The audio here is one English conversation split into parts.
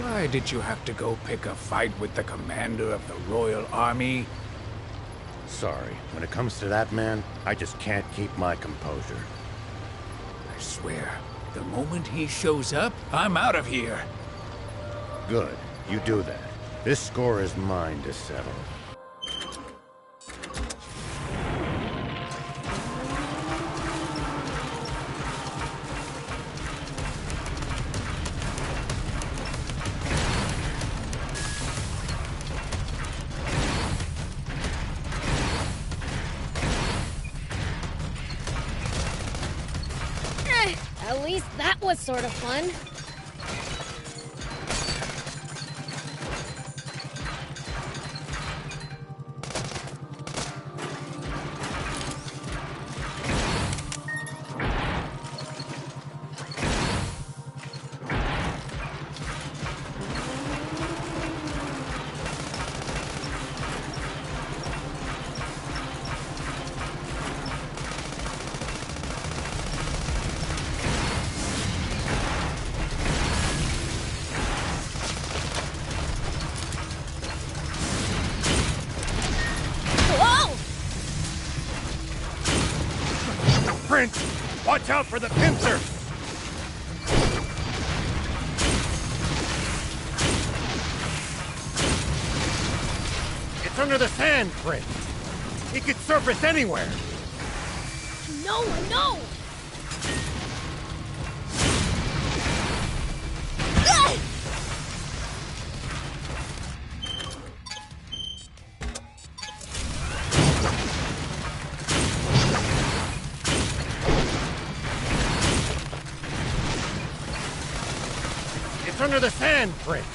Why did you have to go pick a fight with the commander of the Royal Army? Sorry, when it comes to that man, I just can't keep my composure. I swear, the moment he shows up, I'm out of here. Good, you do that. This score is mine to settle. At least that was sort of fun. Prince! Watch out for the pincer! It's under the sand, Prince. He could surface anywhere. No, no! It's under the sand, Prince.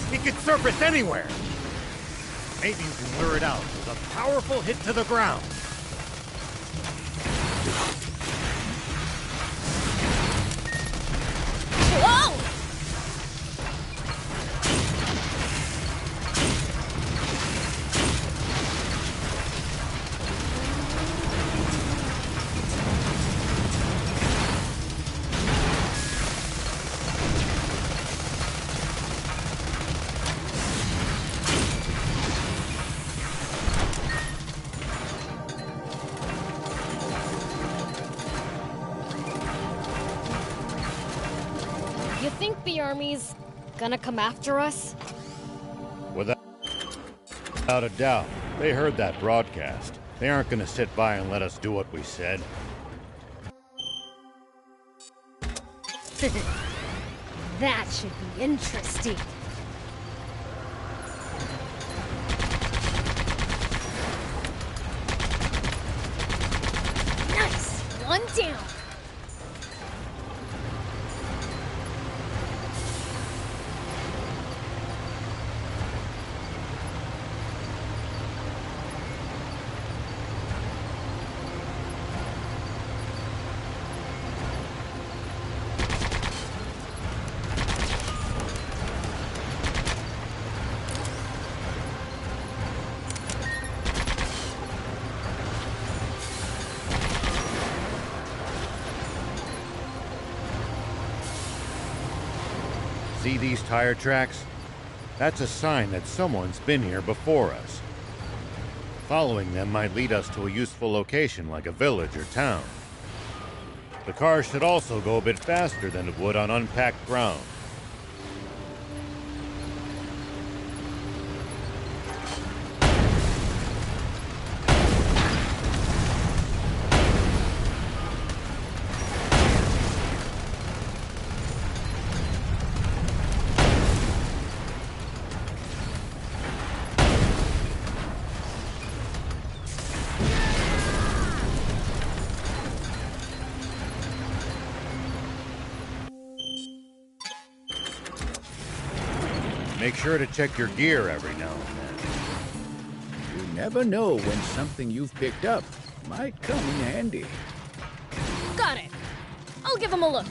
He could surface anywhere. Maybe you can lure it out with a powerful hit to the ground. Whoa! You think the army's gonna come after us? Without a doubt. They heard that broadcast. They aren't gonna sit by and let us do what we said. That should be interesting. Nice! One down! See these tire tracks? That's a sign that someone's been here before us. Following them might lead us to a useful location like a village or town. The car should also go a bit faster than it would on unpacked ground. Make sure to check your gear every now and then. You never know when something you've picked up might come in handy. Got it. I'll give him a look.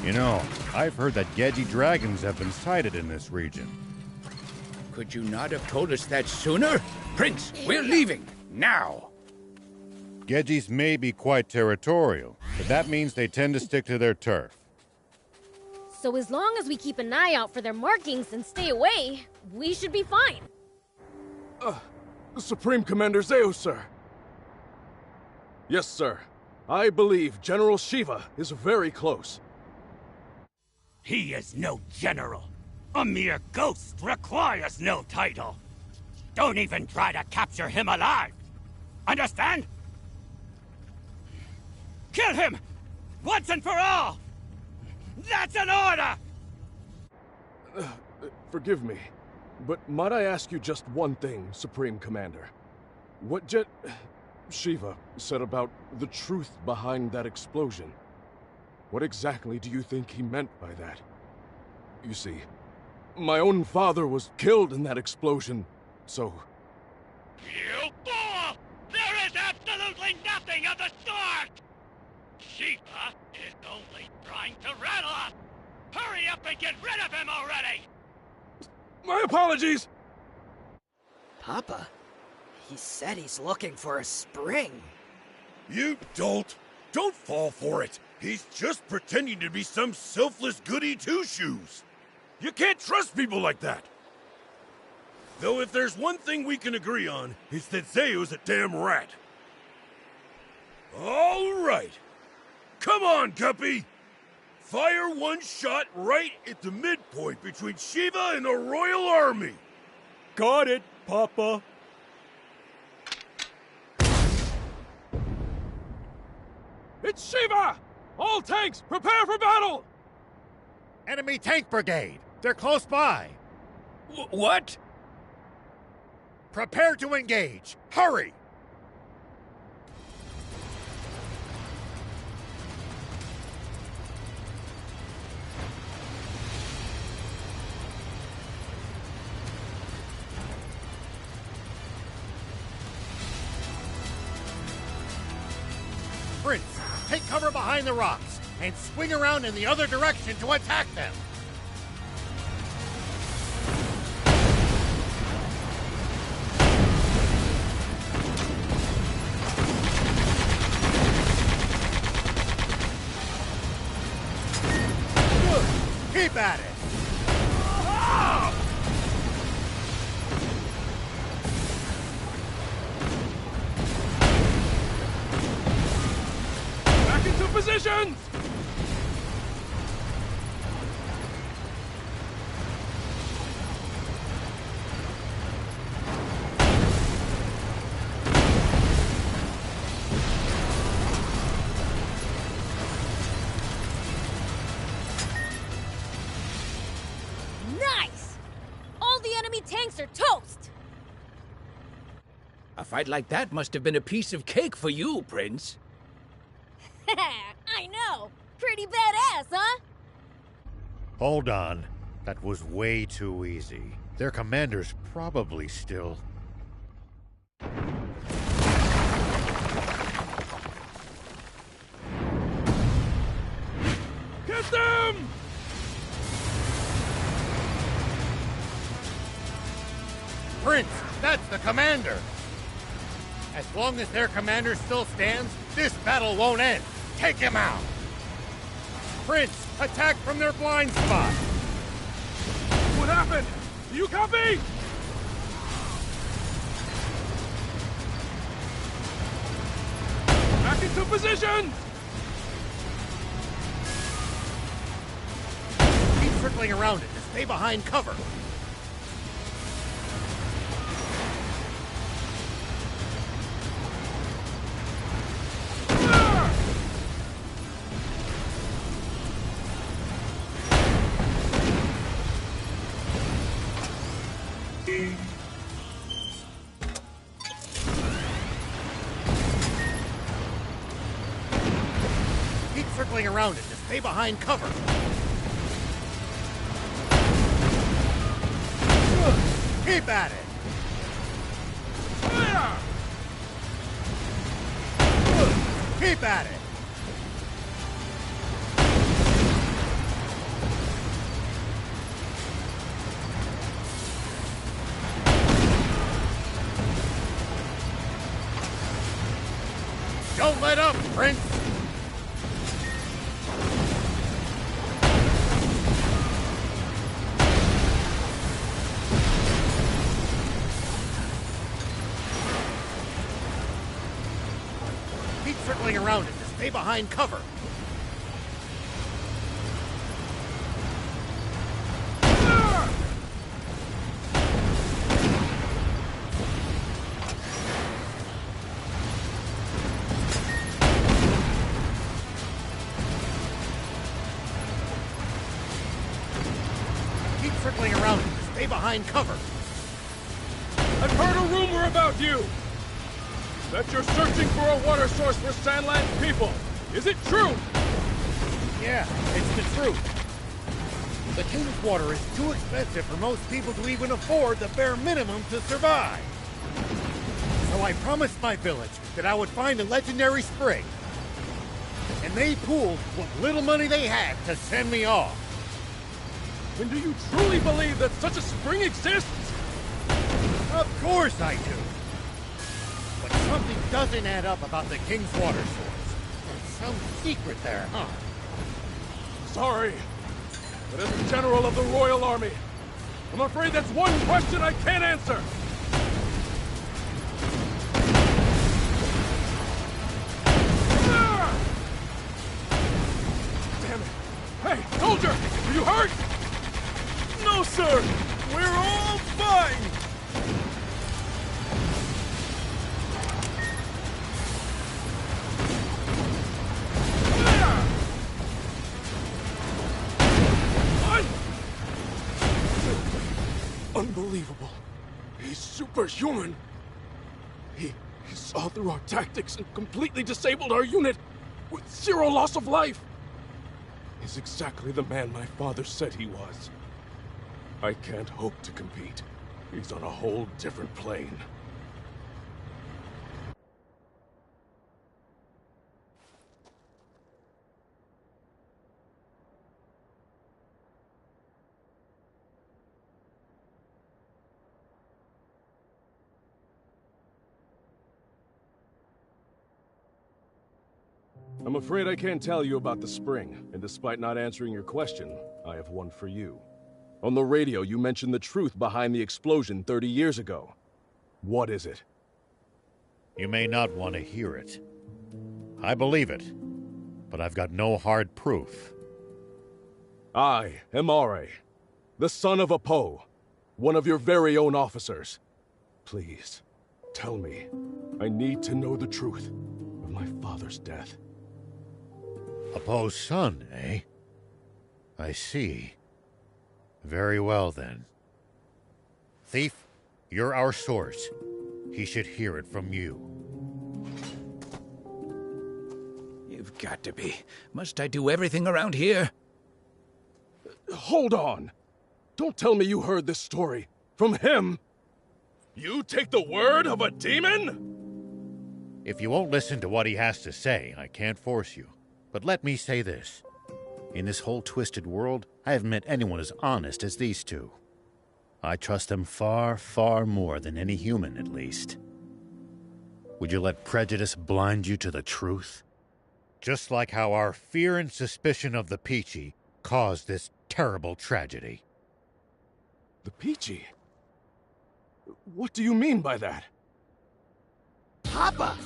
You know, I've heard that Gedji dragons have been sighted in this region. Could you not have told us that sooner? Prince, we're leaving, now! Gedjis may be quite territorial, but that means they tend to stick to their turf. So as long as we keep an eye out for their markings and stay away, we should be fine. Supreme Commander Zeo, sir. Yes, sir. I believe General Shiva is very close. He is no general. A mere ghost requires no title. Don't even try to capture him alive. Understand? Kill him! Once and for all! That's an order! Forgive me, but might I ask you just one thing, Supreme Commander? What Shiva said about the truth behind that explosion? What exactly do you think he meant by that? You see, my own father was killed in that explosion, so... You fool! There is absolutely nothing of the sort! Shiva is only trying to rattle us! Hurry up and get rid of him already! My apologies! Papa, he said he's looking for a spring. You dolt! Don't fall for it! He's just pretending to be some selfless goody two-shoes! You can't trust people like that! Though if there's one thing we can agree on, it's that Zeo's a damn rat. All right! Come on, Guppy! Fire one shot right at the midpoint between Shiva and the Royal Army! Got it, Papa. It's Shiva! All tanks, prepare for battle! Enemy tank brigade! They're close by! What? Prepare to engage! Hurry! Prince, take cover behind the rocks and swing around in the other direction to attack them! Keep at it! positions! Nice! All the enemy tanks are toast! A fight like that must have been a piece of cake for you, Prince. I know! Pretty badass, huh? Hold on. That was way too easy. Their commander's probably still... Get them! Prince, that's the commander! As long as their commander still stands, this battle won't end. Take him out! Prince, attack from their blind spot! What happened? Do you copy? Back into position! Keep circling around it to stay behind cover. Keep circling around it to stay behind cover. Keep at it! Fire! Keep at it! Don't let up, Prince! Keep circling around it to stay behind cover. Keep circling around it to stay behind cover. I've heard a rumor about you! That you're searching for a water source for Sandland's people. Is it true? Yeah, it's the truth. The King's water is too expensive for most people to even afford the bare minimum to survive. So I promised my village that I would find a legendary spring. And they pooled what little money they had to send me off. And do you truly believe that such a spring exists? Of course I do. But something doesn't add up about the King's water source. There's some secret there, huh? Sorry, but as a general of the Royal Army, I'm afraid that's one question I can't answer. Ah! Damn it. Hey, soldier, are you hurt? No, sir. We're all fine. Unbelievable. He's superhuman. He saw through our tactics and completely disabled our unit with 0 loss of life. He's exactly the man my father said he was. I can't hope to compete. He's on a whole different plane. I'm afraid I can't tell you about the spring, and despite not answering your question, I have one for you. On the radio, you mentioned the truth behind the explosion 30 years ago. What is it? You may not want to hear it. I believe it, but I've got no hard proof. I am Are, the son of Apo, one of your very own officers. Please, tell me. I need to know the truth of my father's death. Apo's son, eh? I see. Very well, then. Thief, you're our source. He should hear it from you. You've got to be. Must I do everything around here? Hold on! Don't tell me you heard this story from him! You take the word of a demon? If you won't listen to what he has to say, I can't force you. But let me say this. In this whole twisted world, I haven't met anyone as honest as these two. I trust them far, far more than any human, at least. Would you let prejudice blind you to the truth? Just like how our fear and suspicion of the Peachy caused this terrible tragedy. The Peachy? What do you mean by that? Papa!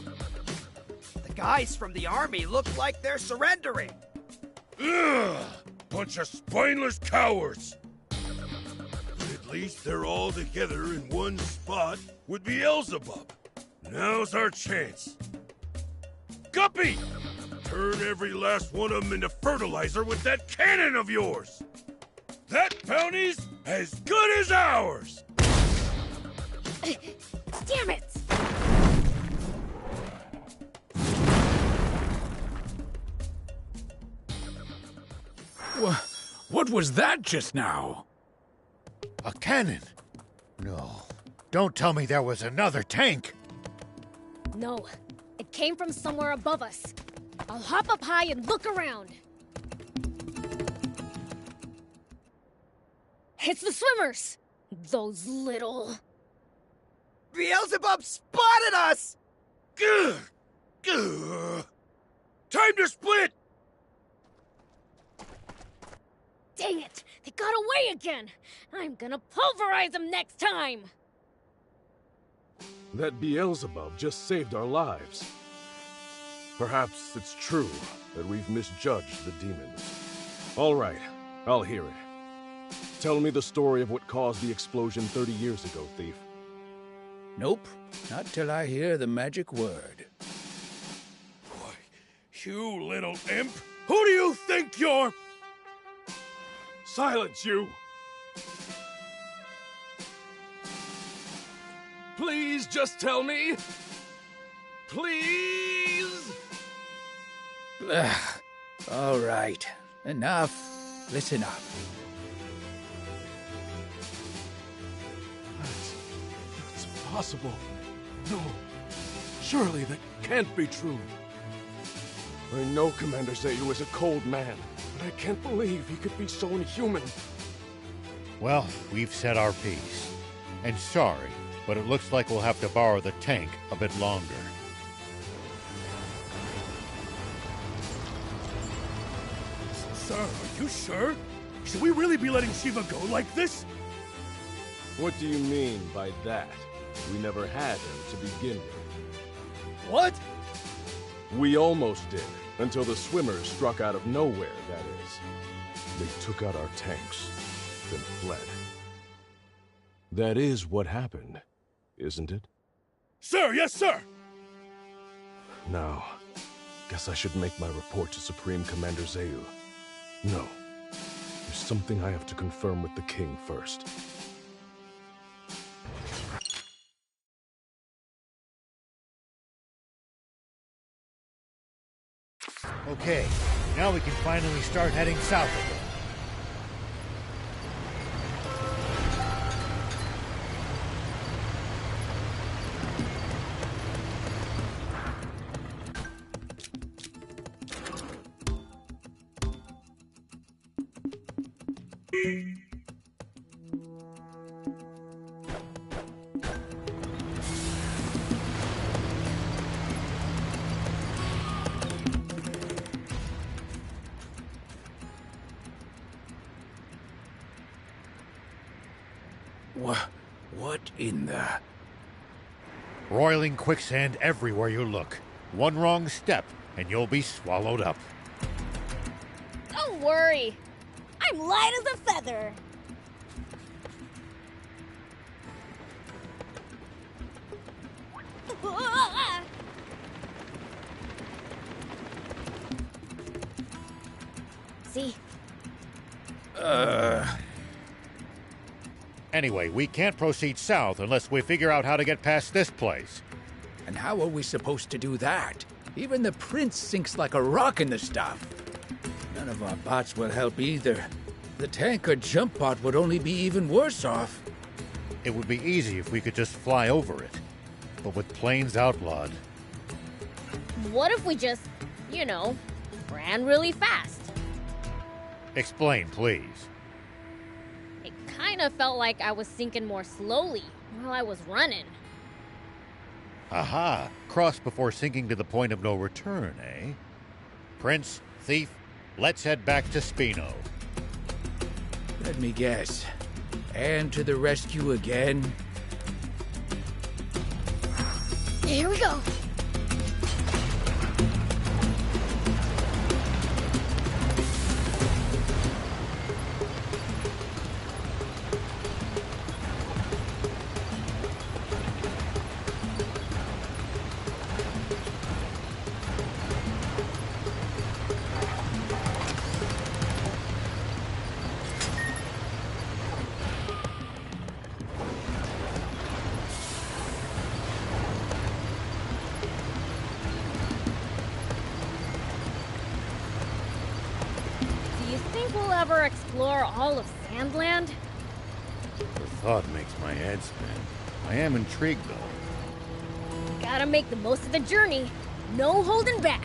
The guys from the army look like they're surrendering. Ugh! Bunch of spineless cowards! But at least they're all together in one spot with Beelzebub. Now's our chance. Guppy! Turn every last one of them into fertilizer with that cannon of yours! That bounty's as good as ours! Damn it! What was that just now? A cannon? No. Don't tell me there was another tank! No, it came from somewhere above us. I'll hop up high and look around. It's the swimmers! Those little... Beelzebub spotted us! Gah! Gah! Time to split! Dang it! They got away again! I'm gonna pulverize them next time! That Beelzebub just saved our lives. Perhaps it's true that we've misjudged the demons. All right, I'll hear it. Tell me the story of what caused the explosion 30 years ago, Thief. Nope, not till I hear the magic word. Why, you little imp! Who do you think you're? Silence, you! Please just tell me! Please! Ugh. All right, enough. Listen up. That's impossible. No. Surely that can't be true. I know Commander Zayu is a cold man, but I can't believe he could be so inhuman. Well, we've said our piece. And sorry, but it looks like we'll have to borrow the tank a bit longer. Sir, are you sure? Should we really be letting Shiva go like this? What do you mean by that? We never had him to begin with. What? We almost did, until the swimmers struck out of nowhere, that is. They took out our tanks, then fled. That is what happened, isn't it? Sir, yes, sir! Now, guess I should make my report to Supreme Commander Zayu. No. There's something I have to confirm with the king first. Okay, now we can finally start heading south again. What in the... Roiling quicksand everywhere you look. One wrong step, and you'll be swallowed up. Don't worry. I'm light as a feather. See? Anyway, we can't proceed south unless we figure out how to get past this place. And how are we supposed to do that? Even the prince sinks like a rock in the stuff. None of our bots will help either. The tank or jump bot would only be even worse off. It would be easy if we could just fly over it. But with planes outlawed, What if we just, ran really fast? explain, please. It kind of felt like I was sinking more slowly while I was running. Aha! Cross before sinking to the point of no return, eh? Prince, thief, let's head back to Spino. Let me guess. And to the rescue again? Here we go. Do you think we'll ever explore all of Sandland? The thought makes my head spin. I am intrigued, though. Gotta make the most of the journey. No holding back.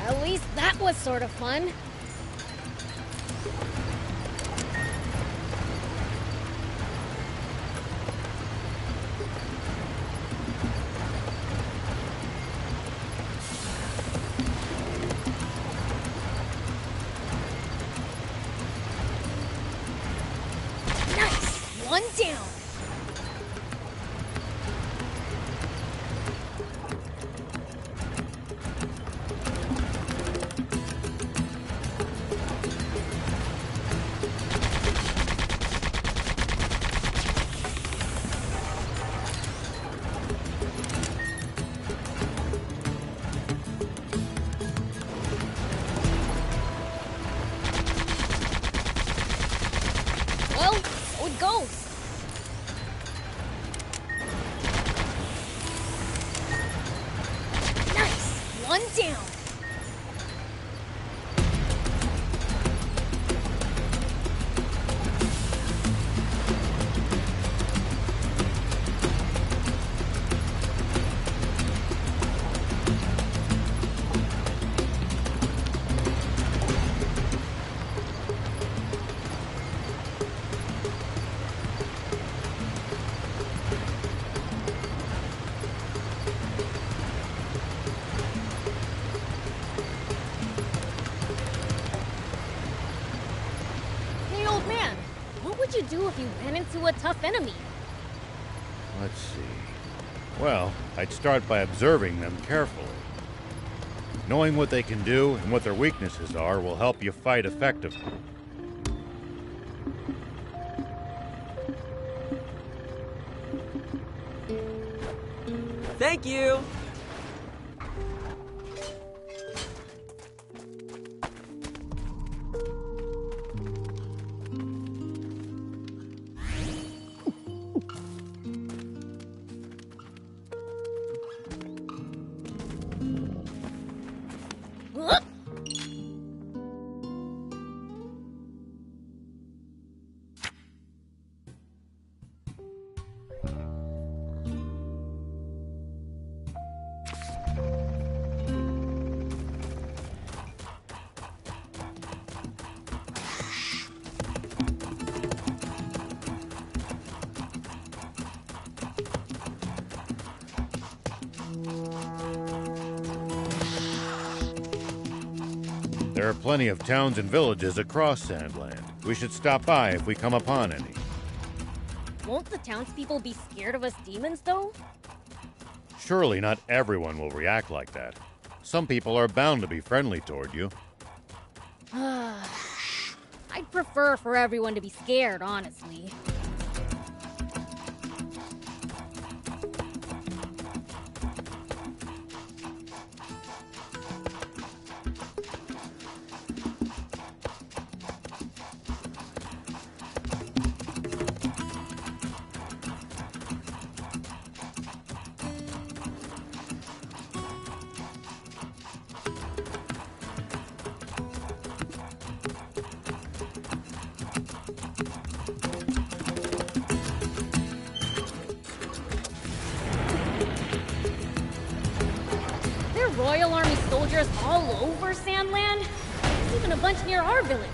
At least that was sort of fun. Nice! One down. Well, so it goes. Nice! One down. Hey, old man, what would you do if you ran into a tough enemy? Let's see. Well, I'd start by observing them carefully. Knowing what they can do and what their weaknesses are will help you fight effectively. Thank you! Huh? There are plenty of towns and villages across Sandland. We should stop by if we come upon any. Won't the townspeople be scared of us demons, though? Surely not everyone will react like that. Some people are bound to be friendly toward you. I'd prefer for everyone to be scared, honestly. Royal Army soldiers all over Sandland? There's even a bunch near our village.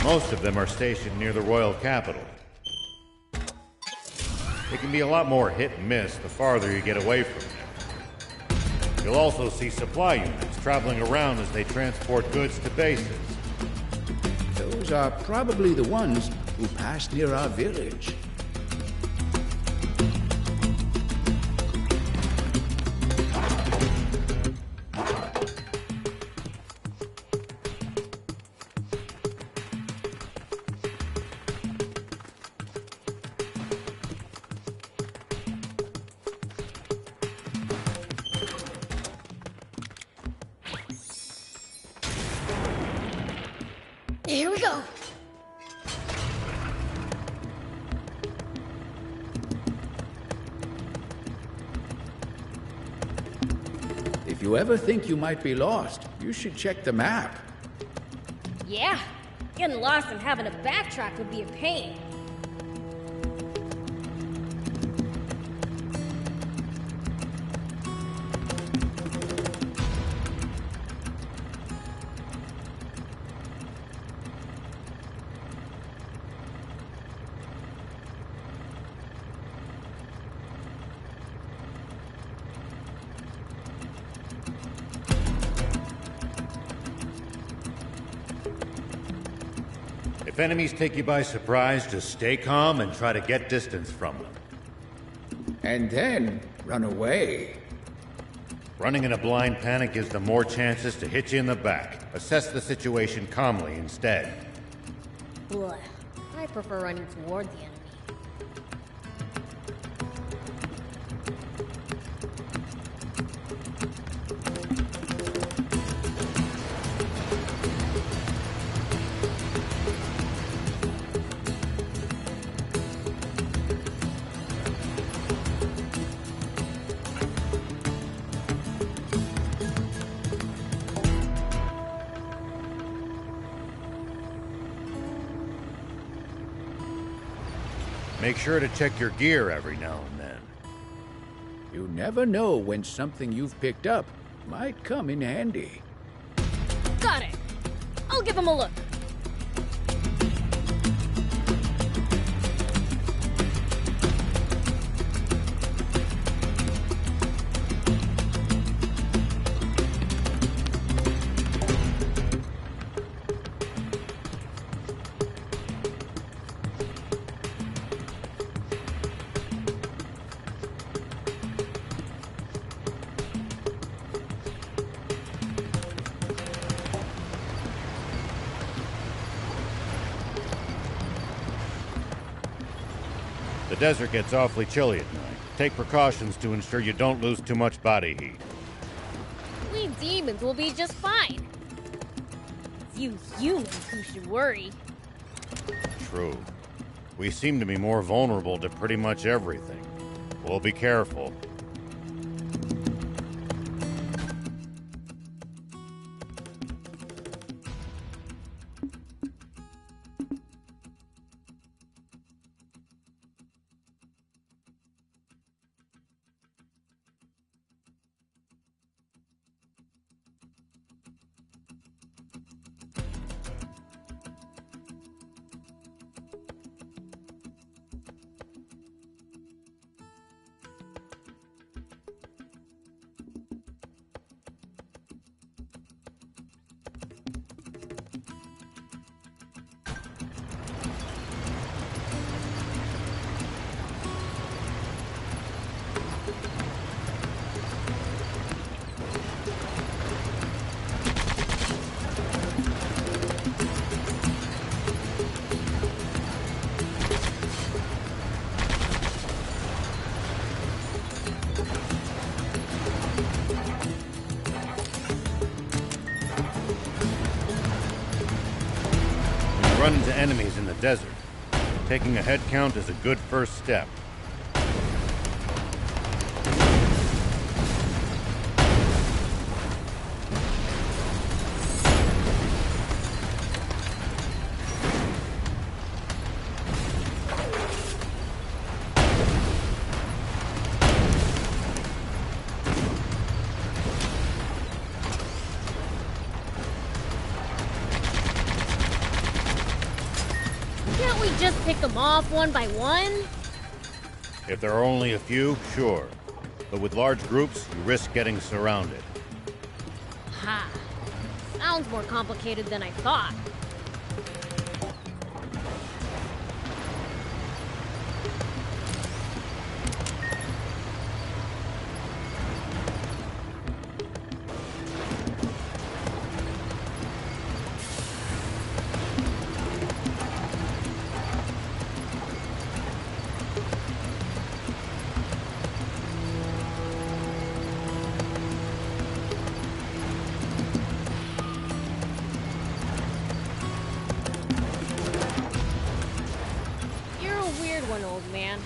Most of them are stationed near the royal capital. It can be a lot more hit and miss the farther you get away from them. You'll also see supply units traveling around as they transport goods to bases. Those are probably the ones who passed near our village. Here we go. If you ever think you might be lost, you should check the map. Yeah, getting lost and having to backtrack would be a pain. If enemies take you by surprise, just stay calm and try to get distance from them. And then run away. Running in a blind panic gives them more chances to hit you in the back. Assess the situation calmly instead. Blah. I prefer running toward the enemy. Make sure to check your gear every now and then. You never know when something you've picked up might come in handy. Got it. I'll give him a look. The desert gets awfully chilly at night. Take precautions to ensure you don't lose too much body heat. We demons will be just fine. It's you humans who should worry. True. We seem to be more vulnerable to pretty much everything. We'll be careful. run into enemies in the desert. Taking a head count is a good first step. Can't we just pick them off one by one? If there are only a few, sure. But with large groups, you risk getting surrounded. Ha. Sounds more complicated than I thought. You're a weird one, old man.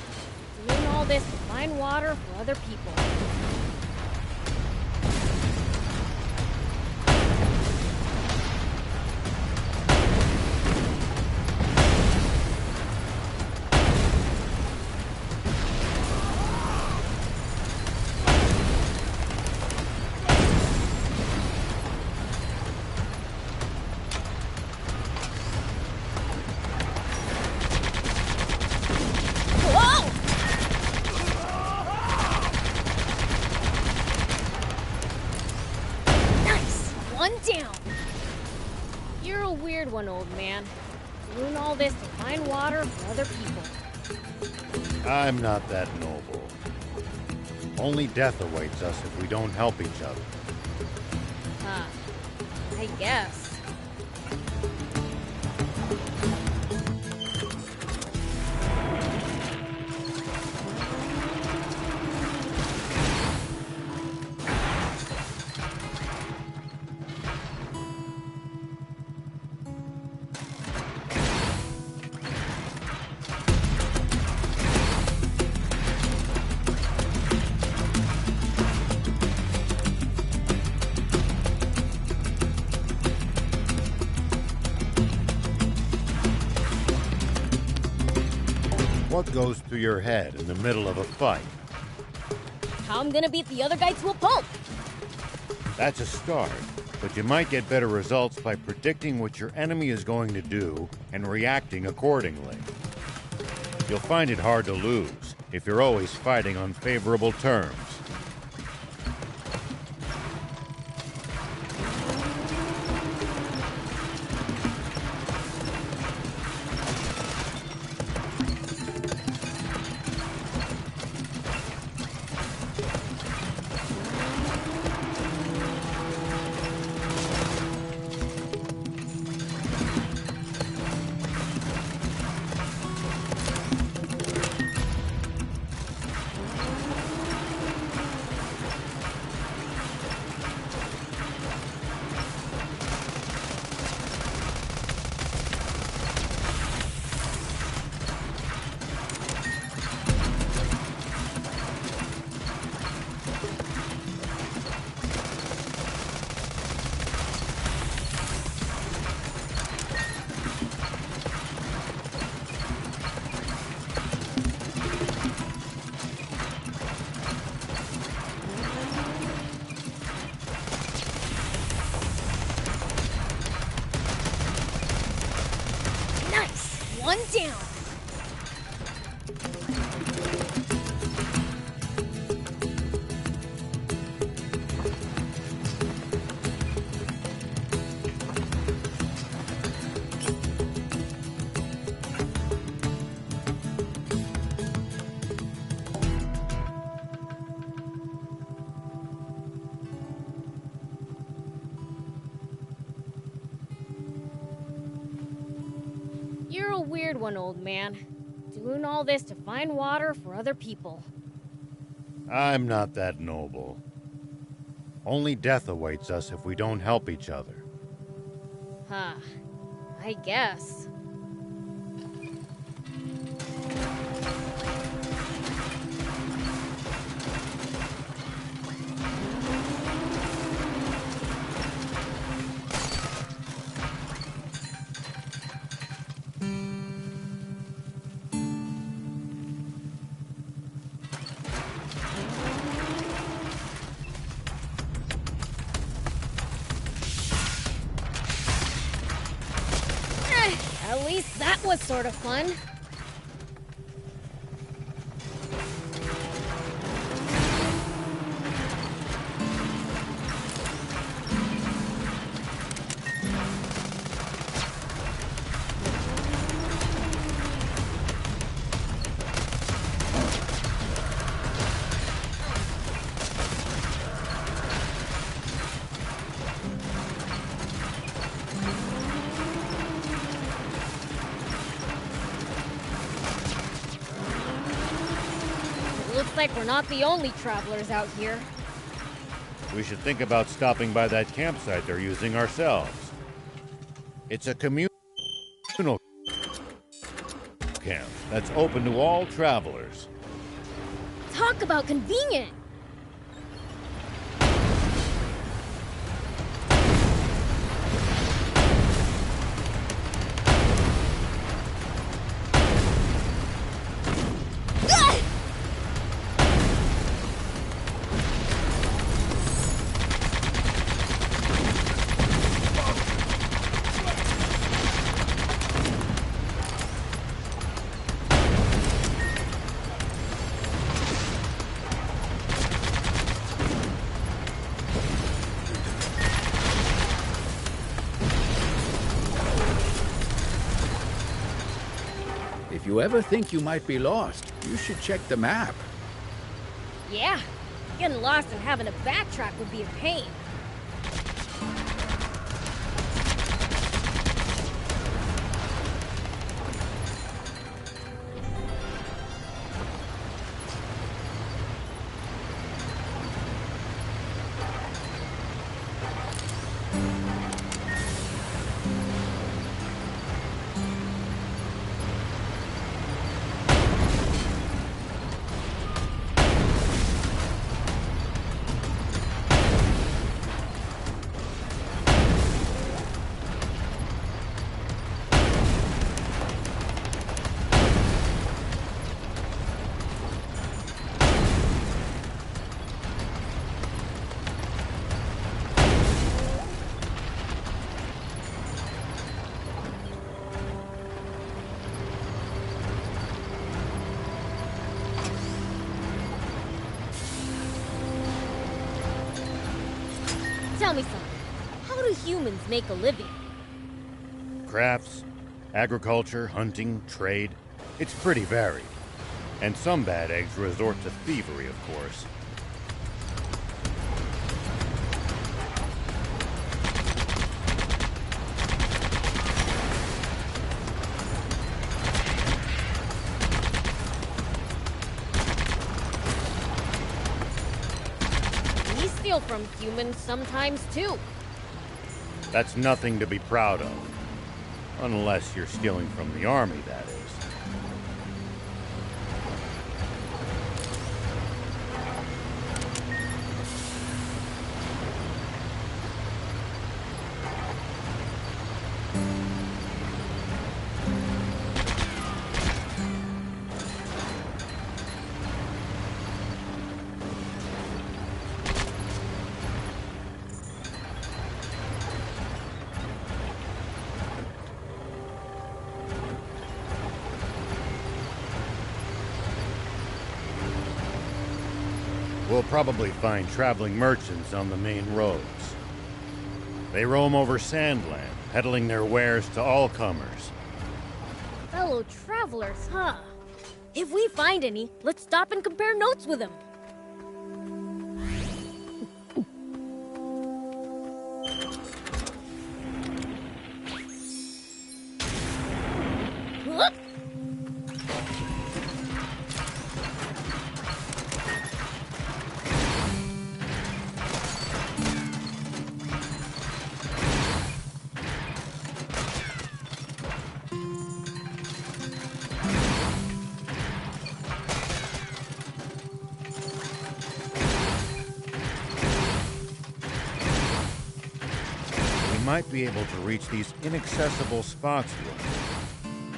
Doing all this to find water for other people. Whoa! Nice! One down. You're a weird one, old man. Doing all this to find water for other people. I'm not that noble. Only death awaits us if we don't help each other. Huh. I guess. What goes through your head in the middle of a fight? How I'm gonna beat the other guy to a pulp. That's a start, but you might get better results by predicting what your enemy is going to do and reacting accordingly. You'll find it hard to lose if you're always fighting on favorable terms. Nice! One down. You're a weird one, old man. Doing all this to find water for other people. I'm not that noble. Only death awaits us if we don't help each other. Huh. I guess. At least that was sort of fun. Looks like we're not the only travelers out here. We should think about stopping by that campsite they're using ourselves. It's a communal camp that's open to all travelers. Talk about convenient! If you ever think you might be lost, you should check the map. Yeah, getting lost and having to backtrack would be a pain. Tell me something. How do humans make a living? Crafts, agriculture, hunting, trade. It's pretty varied. And some bad eggs resort to thievery, of course. We steal from humans sometimes too. That's nothing to be proud of. Unless you're stealing from the army, that is. We'll probably find traveling merchants on the main roads. They roam over Sandland, peddling their wares to all comers. Fellow travelers, huh? If we find any, let's stop and compare notes with them. Huh? We might be able to reach these inaccessible spots with them.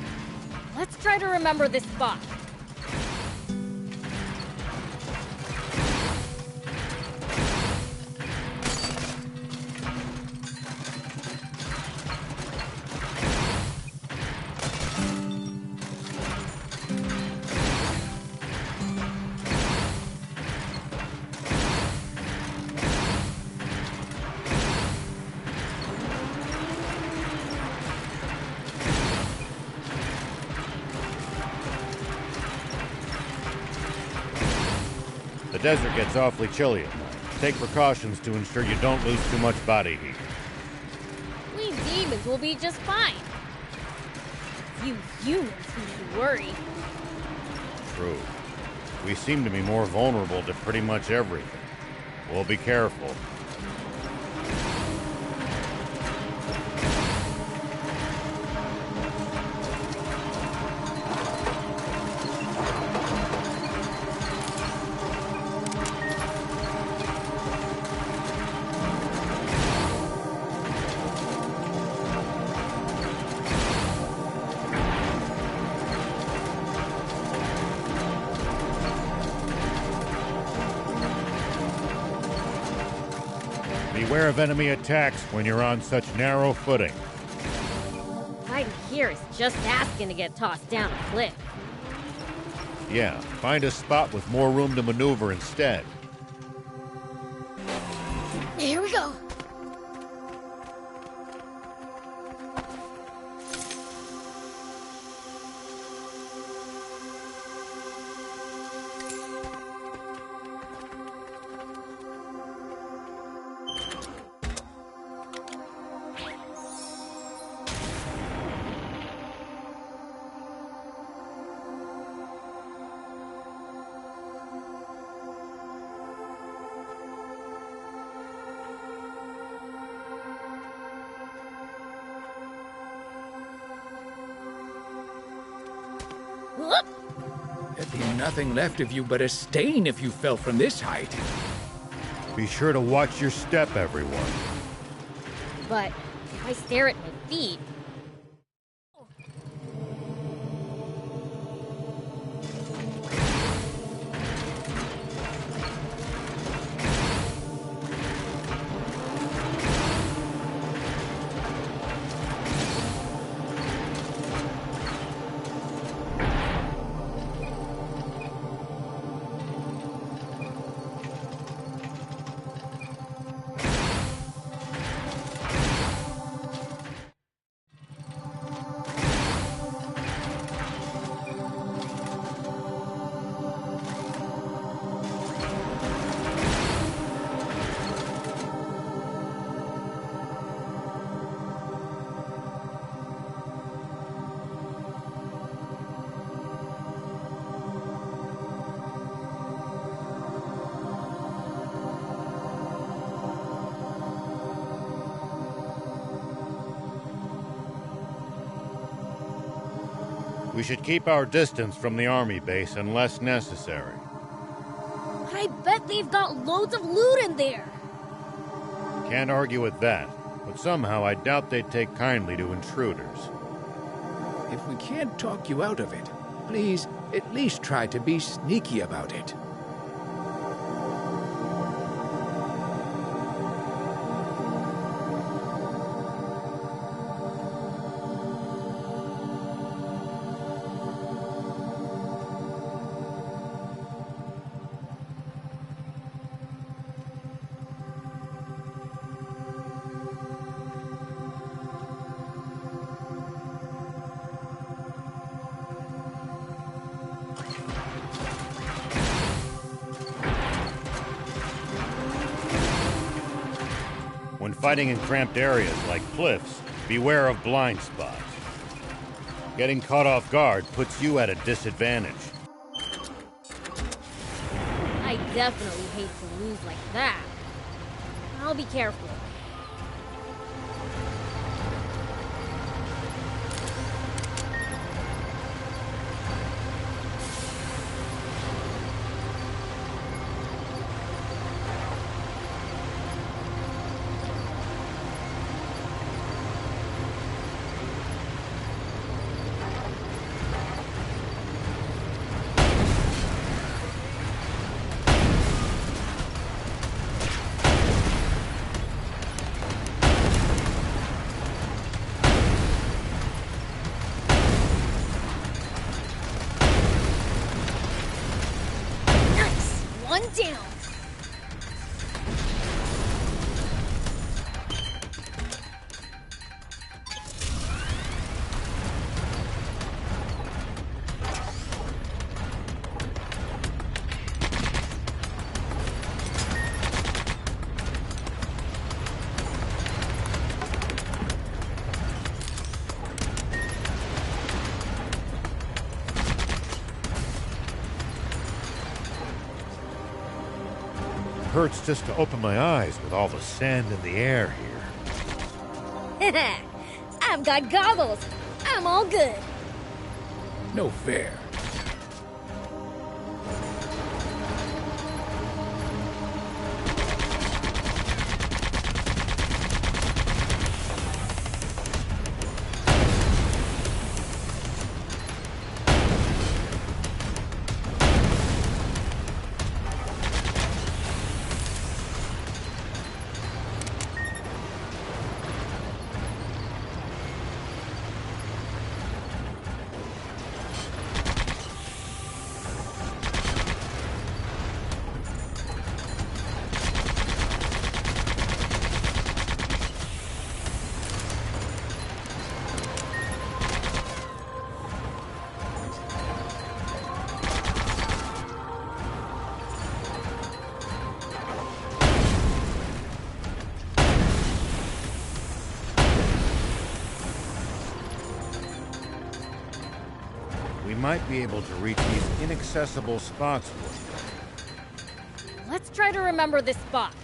Let's try to remember this spot. desert gets awfully chilly at night. Take precautions to ensure you don't lose too much body heat. We demons will be just fine. You humans need to worry. True. We seem to be more vulnerable to pretty much everything. We'll be careful. Beware of enemy attacks when you're on such narrow footing. Hiding here is just asking to get tossed down a cliff. Yeah, find a spot with more room to maneuver instead. Here we go. Whoop! There'd be nothing left of you but a stain if you fell from this height. Be sure to watch your step, everyone. But if I stare at my feet... We should keep our distance from the army base unless necessary. But I bet they've got loads of loot in there. Can't argue with that, but somehow I doubt they'd take kindly to intruders. If we can't talk you out of it, please at least try to be sneaky about it. When fighting in cramped areas like cliffs, beware of blind spots. Getting caught off guard puts you at a disadvantage. I definitely hate to lose like that. I'll be careful. One down. hurts just to open my eyes with all the sand in the air here. I've got goggles. I'm all good. No fair. We might be able to reach these inaccessible spots. Let's try to remember this spot.